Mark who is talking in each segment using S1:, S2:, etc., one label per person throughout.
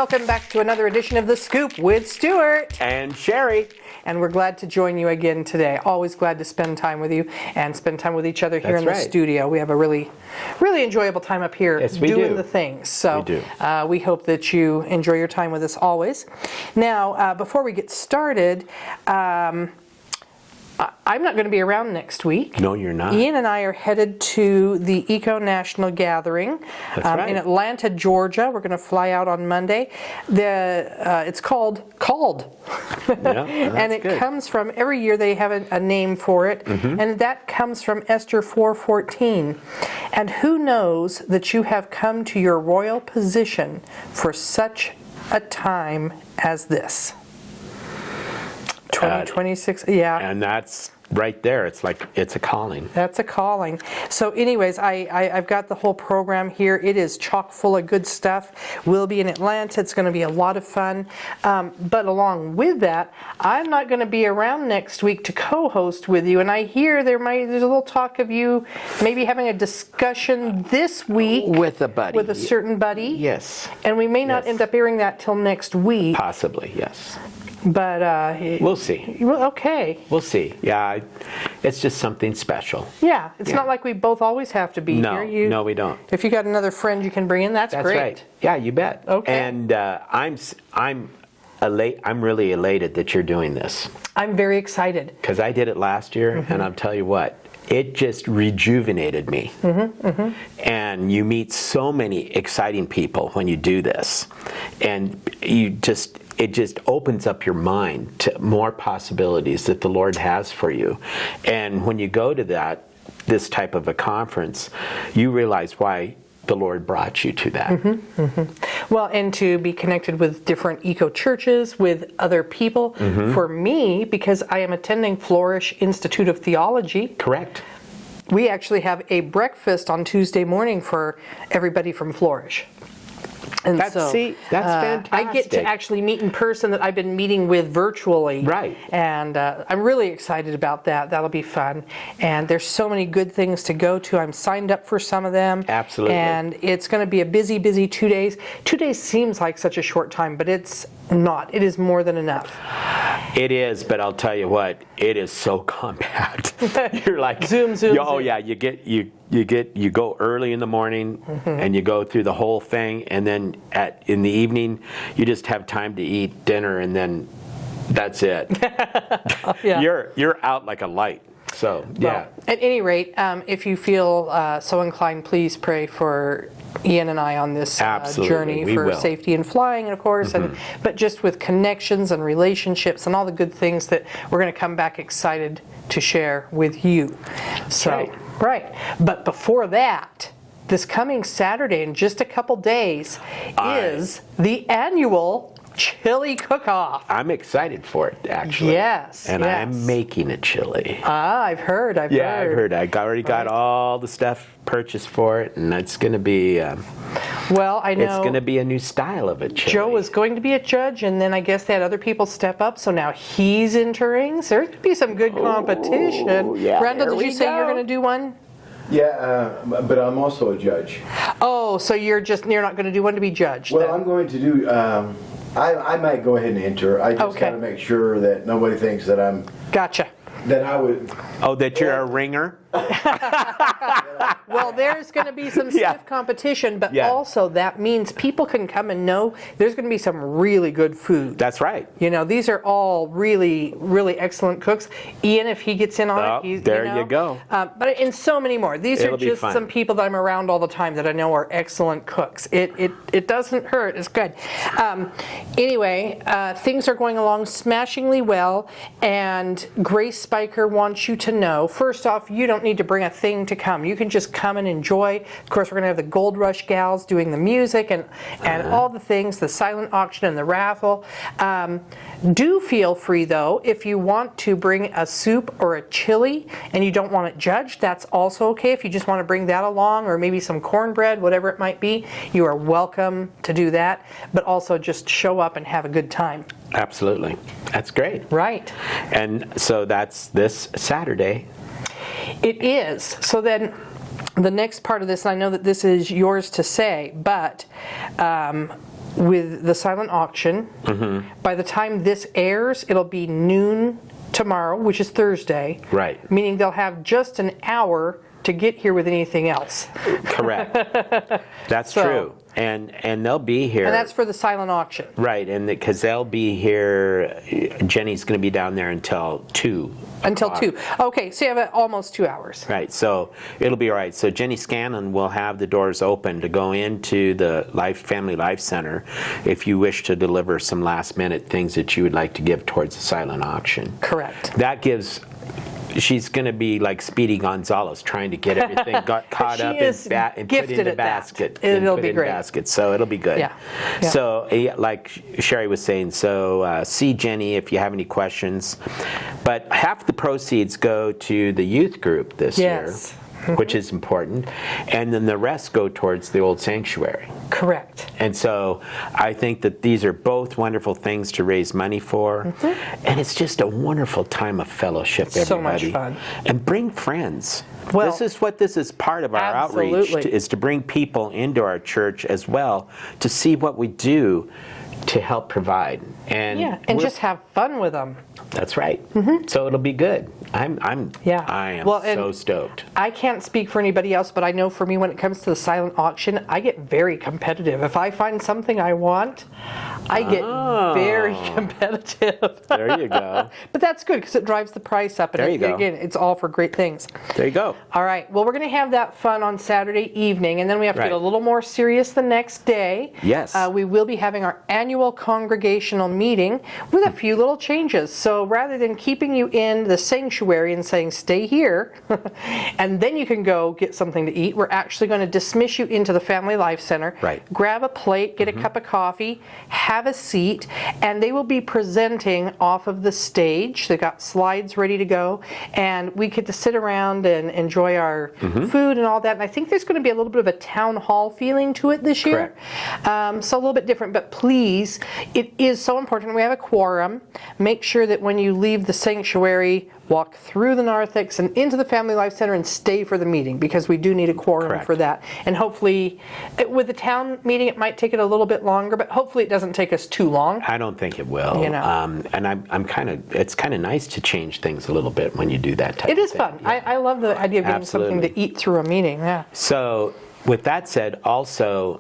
S1: welcome back to another edition of The Scoop with Stuart.
S2: And Sherry.
S1: And we're glad to join you again today. Always glad to spend time with you and spend time with each other here in the studio. We have a really enjoyable time up here doing the things. So we hope that you enjoy your time with us always. Now, before we get started, I'm not going to be around next week.
S2: No, you're not.
S1: Ian and I are headed to the Eco National Gathering in Atlanta, Georgia. We're going to fly out on Monday. It's called.
S2: Yeah,
S1: and it comes from, every year they have a name for it, and that comes from Esther 4:14. And who knows that you have come to your royal position for such a time as this. 2026, yeah.
S2: And that's right there. It's like, it's a calling.
S1: That's a calling. So anyways, I've got the whole program here. It is chock full of good stuff. We'll be in Atlanta. It's going to be a lot of fun. But along with that, I'm not going to be around next week to co-host with you. And I hear there's a little talk of you maybe having a discussion this week.
S2: With a buddy.
S1: With a certain buddy.
S2: Yes.
S1: And we may not end up airing that till next week.
S2: Possibly, yes.
S1: But
S2: we'll see.
S1: Okay.
S2: We'll see. Yeah, it's just something special.
S1: Yeah, it's not like we both always have to be here.
S2: No, we don't.
S1: If you got another friend you can bring in, that's great.
S2: Right. Yeah, you bet.
S1: Okay.
S2: And I'm really elated that you're doing this.
S1: I'm very excited.
S2: Because I did it last year, and I'll tell you what, it just rejuvenated me. And you meet so many exciting people when you do this, and it just opens up your mind to more possibilities that the Lord has for you. And when you go to this type of a conference, you realize why the Lord brought you to that.
S1: Well, and to be connected with different eco churches, with other people. For me, because I am attending Flourish Institute of Theology.
S2: Correct.
S1: We actually have a breakfast on Tuesday morning for everybody from Flourish. And
S2: that's fantastic.
S1: I get to actually meet in person that I've been meeting with virtually.
S2: Right.
S1: And I'm really excited about that. That'll be fun. And there's so many good things to go to. I'm signed up for some of them.
S2: Absolutely.
S1: And it's going to be a busy 2 days. 2 days seems like such a short time, but it's not. It is more than enough.
S2: It is, but I'll tell you what, it is so compact. You're like
S1: zoom.
S2: Oh yeah, you go early in the morning and you go through the whole thing, and then in the evening you just have time to eat dinner, and then that's it. You're out like a light. So yeah.
S1: Well, at any rate, if you feel so inclined, please pray for Ian and I on this journey for safety in flying, of course, but just with connections and relationships and all the good things that we're going to come back excited to share with you. So, right. But before that, this coming Saturday in just a couple days is the annual chili cook-off.
S2: I'm excited for it, actually.
S1: Yes.
S2: And I'm making a chili.
S1: I've heard.
S2: I've heard. I already got all the stuff purchased for it, and it's going to be
S1: well, I know
S2: it's going to be a new style of a chili.
S1: Joe was going to be a judge, and then I guess they had other people step up, so now he's entering. So there's going to be some good competition.
S2: Yeah,
S1: Randall, did you say you're going to do one?
S3: Yeah, but I'm also a judge.
S1: Oh, so you're not going to do one to be judged?
S3: Well,
S1: then.
S3: I'm going to do. I might go ahead and enter. I just got to make sure that nobody thinks that I'm.
S1: Gotcha.
S3: That I would.
S2: Oh, that you're a ringer?
S1: Well, there's going to be some stiff competition, but also that means people can come and know there's going to be some really good food.
S2: That's right.
S1: You know, these are all really, really excellent cooks. Ian, if he gets in on it, he's
S2: you go.
S1: But and so many more. These are just some people that I'm around all the time that I know are excellent cooks. It doesn't hurt. It's good. Anyway, things are going along smashingly well, and Grace Spiker wants you to know, first off, you don't need to bring a thing to come. You can just come and enjoy. Of course, we're going to have the Gold Rush gals doing the music and all the things, the silent auction and the raffle. Do feel free, though, if you want to bring a soup or a chili and you don't want it judged, that's also okay. If you just want to bring that along, or maybe some cornbread, whatever it might be, you are welcome to do that. But also just show up and have a good time.
S2: Absolutely. That's great.
S1: Right.
S2: And so that's this Saturday.
S1: It is. So then the next part of this, and I know that this is yours to say, but with the silent auction. By the time this airs, it'll be noon tomorrow, which is Thursday.
S2: Right.
S1: Meaning they'll have just an hour to get here with anything else.
S2: Correct. That's true. And they'll be here.
S1: And that's for the silent auction.
S2: Right, and because they'll be here, Jenny's going to be down there until 2.
S1: Until 2. Okay, so you have almost 2 hours.
S2: Right, so it'll be all right. So Jenny Scanlon will have the doors open to go into the Family Life Center if you wish to deliver some last-minute things that you would like to give towards the silent auction.
S1: Correct.
S2: That gives... She's going to be like Speedy Gonzalez, trying to get everything caught up and put in the basket.
S1: It'll be great.
S2: So it'll be good.
S1: Yeah.
S2: So, like Sherry was saying, see Jenny if you have any questions. But half the proceeds go to the youth group this year, which is important, and then the rest go towards the old sanctuary.
S1: Correct.
S2: And so I think that these are both wonderful things to raise money for, and it's just a wonderful time of fellowship, everybody.
S1: So much fun.
S2: And bring friends.
S1: Well,
S2: this is part of our outreach, is to bring people into our church as well, to see what we do to help provide. And
S1: just have fun with them.
S2: That's right. So it'll be good. I am so stoked.
S1: I can't speak for anybody else, but I know for me, when it comes to the silent auction, I get very competitive. If I find something I want, I get very competitive.
S2: There you go.
S1: But that's good because it drives the price up. And again, it's all for great things.
S2: There you go.
S1: All right. Well, we're going to have that fun on Saturday evening, and then we have to get a little more serious the next day.
S2: Yes.
S1: We will be having our annual congregational meeting with a few little changes. So rather than keeping you in the sanctuary and saying, stay here, and then you can go get something to eat, we're actually going to dismiss you into the Family Life Center.
S2: Right.
S1: Grab a plate, get a cup of coffee, have a seat, and they will be presenting off of the stage. They've got slides ready to go, and we get to sit around and enjoy our food and all that. And I think there's going to be a little bit of a town hall feeling to it this year. So a little bit different, but please, it is so important. We have a quorum. Make sure that when you leave the sanctuary, walk through the narthex and into the Family Life Center and stay for the meeting, because we do need a quorum for that. And hopefully, with the town meeting, it might take it a little bit longer, but hopefully it doesn't take us too long.
S2: I don't think it will. And it's kind of nice to change things a little bit when you do that type of thing.
S1: It is fun. Yeah. I love the idea of getting something to eat through a meeting. Yeah.
S2: So with that said, also,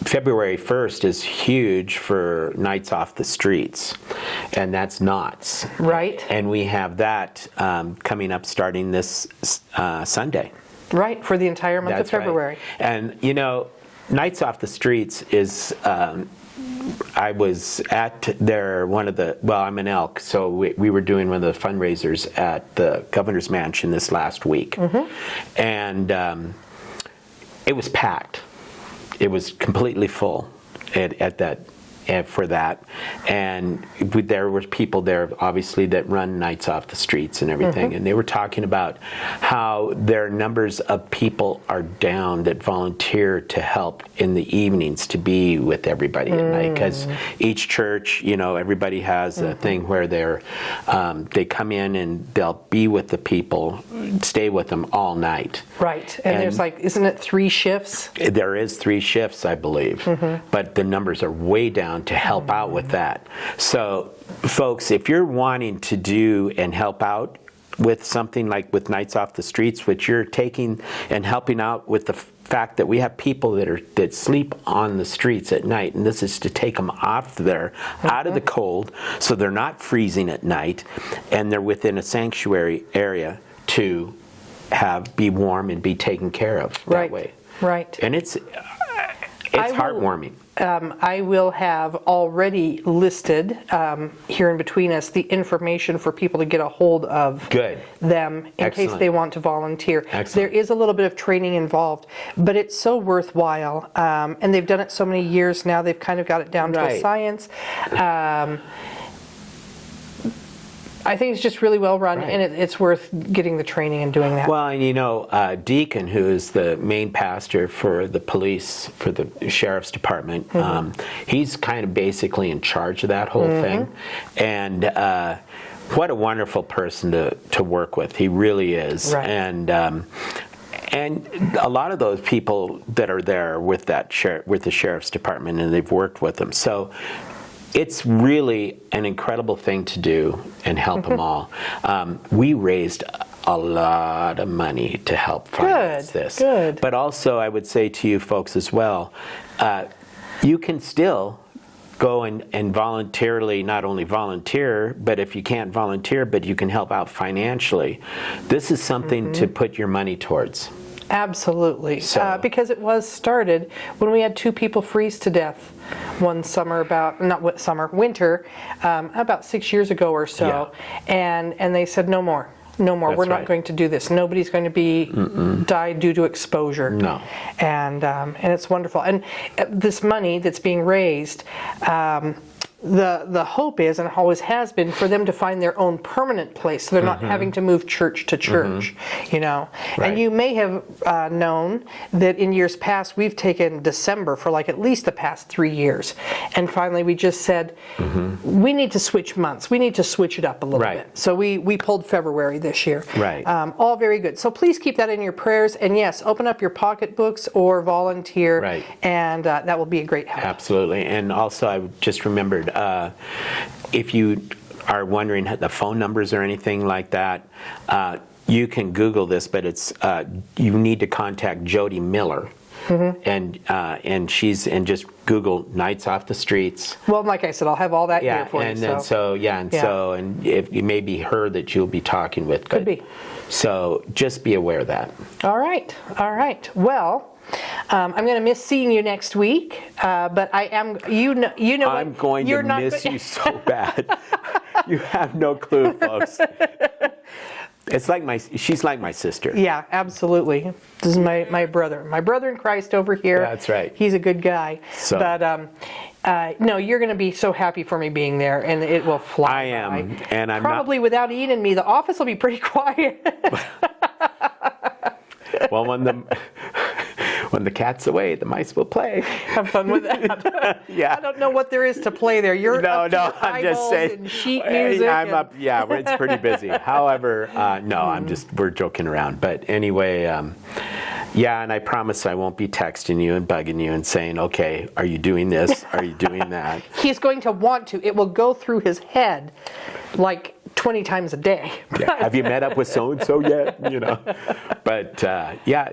S2: February 1st is huge for Nights Off the Streets, and that's Knott's.
S1: Right.
S2: And we have that coming up starting this Sunday.
S1: Right, for the entire month of February.
S2: Right. And, Nights Off the Streets is... I was at I'm in Elk, so we were doing one of the fundraisers at the Governor's Mansion this last week. And it was packed. It was completely full for that, and there were people there obviously that run Nights Off the Streets and everything, and they were talking about how their numbers of people are down that volunteer to help in the evenings to be with everybody at night, because each church, everybody has a thing where they come in and they'll be with the people, stay with them all night.
S1: Right, and there's isn't it 3 shifts?
S2: There is 3 shifts, I believe, but the numbers are way down to help out with that. So, folks, if you're wanting to do and help out with something like with Nights Off the Streets, which you're taking and helping out with the fact that we have people that sleep on the streets at night, and this is to take them off there, out of the cold, so they're not freezing at night, and they're within a sanctuary area to be warm and be taken care of that way.
S1: Right.
S2: And it's heartwarming.
S1: I will have already listed here in between us the information for people to get a hold of them in case they want to volunteer. There is a little bit of training involved, but it's so worthwhile. And they've done it so many years now, they've kind of got it down to a science. I think it's just really well run, and it's worth getting the training and doing that.
S2: Well, and Deacon, who is the main pastor for the police, for the sheriff's department, he's kind of basically in charge of that whole thing. And what a wonderful person to work with. He really is.
S1: Right.
S2: And a lot of those people that are there with with the sheriff's department, and they've worked with them. So it's really an incredible thing to do and help them all. We raised a lot of money to help finance this.
S1: Good.
S2: But also, I would say to you folks as well, you can still go and voluntarily, not only volunteer, but if you can't volunteer, but you can help out financially. This is something to put your money towards.
S1: Absolutely,
S2: So-
S1: because it was started when we had 2 people freeze to death one summer, winter, about 6 years ago or so, and they said no more. No more.
S2: That's
S1: We're not
S2: right.
S1: going to do this. Nobody's going to be die due to exposure.
S2: No.
S1: And it's wonderful. And this money that's being raised, the hope is, and always has been, for them to find their own permanent place, so they're not having to move church to church, you know.
S2: Right.
S1: And you may have known that in years past we've taken December for like at least the past 3 years, and finally we just said we need to switch months. We need to switch it up a little
S2: Right.
S1: bit. So we pulled February this year.
S2: Right.
S1: All very good. So please keep that in your prayers, and yes, open up your pocketbooks or volunteer,
S2: Right.
S1: and that will be a great help.
S2: Absolutely. And also, I just remembered, if you are wondering the phone numbers or anything like that, you can Google this, but it's you need to contact Jody Miller. And just Google Nights Off the Streets.
S1: Well, like I said, I'll have all that here for you.
S2: And if it may be her that you'll be talking with.
S1: Could be.
S2: So just be aware of that.
S1: All right. Well, I'm going to miss seeing you next week, but I am. You know.
S2: I'm going to miss you so bad. You have no clue, folks. It's like she's like my sister.
S1: Yeah, absolutely. This is my brother in Christ over here.
S2: That's right.
S1: He's a good guy.
S2: So.
S1: But no, you're going to be so happy for me being there, and it will fly.
S2: I am,
S1: by.
S2: and I'm
S1: probably without Ian and me. The office will be pretty quiet.
S2: Well, when the cat's away, the mice will play.
S1: Have fun with that.
S2: Yeah.
S1: I don't know what there is to play there. You're up to your
S2: I'm just
S1: eyeballs
S2: saying.
S1: in sheet music.
S2: I'm up. Yeah, it's pretty busy. However, no, we're joking around. But anyway, yeah, and I promise I won't be texting you and bugging you and saying, okay, are you doing this? Are you doing that?
S1: He's going to want to. It will go through his head like 20 times a day.
S2: Yeah. Have you met up with so and so yet? You know. But yeah,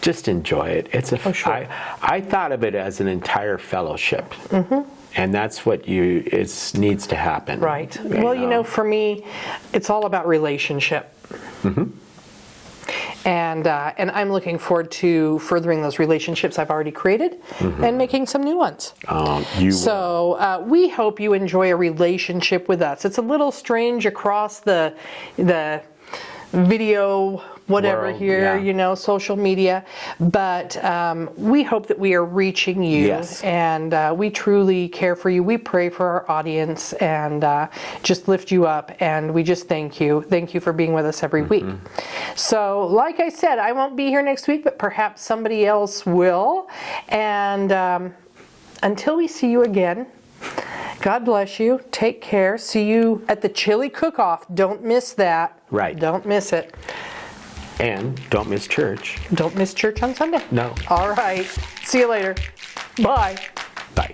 S2: just enjoy it. It's
S1: sure.
S2: I thought of it as an entire fellowship. And that's what needs to happen.
S1: Right. Well, you know, for me, it's all about relationship. And I'm looking forward to furthering those relationships I've already created and making some new ones. So we hope you enjoy a relationship with us. It's a little strange across the video whatever
S2: world,
S1: here,
S2: yeah.
S1: you know, social media, but we hope that we are reaching you.
S2: Yes.
S1: And we truly care for you. We pray for our audience and just lift you up, and we just thank you for being with us every week. So like I said, I won't be here next week, but perhaps somebody else will, and until we see you again, God bless you. Take care. See you at the chili cook-off. Don't miss that.
S2: Right.
S1: Don't miss it.
S2: And don't miss church.
S1: Don't miss church on Sunday.
S2: No.
S1: All right. See you later. Bye.
S2: Bye.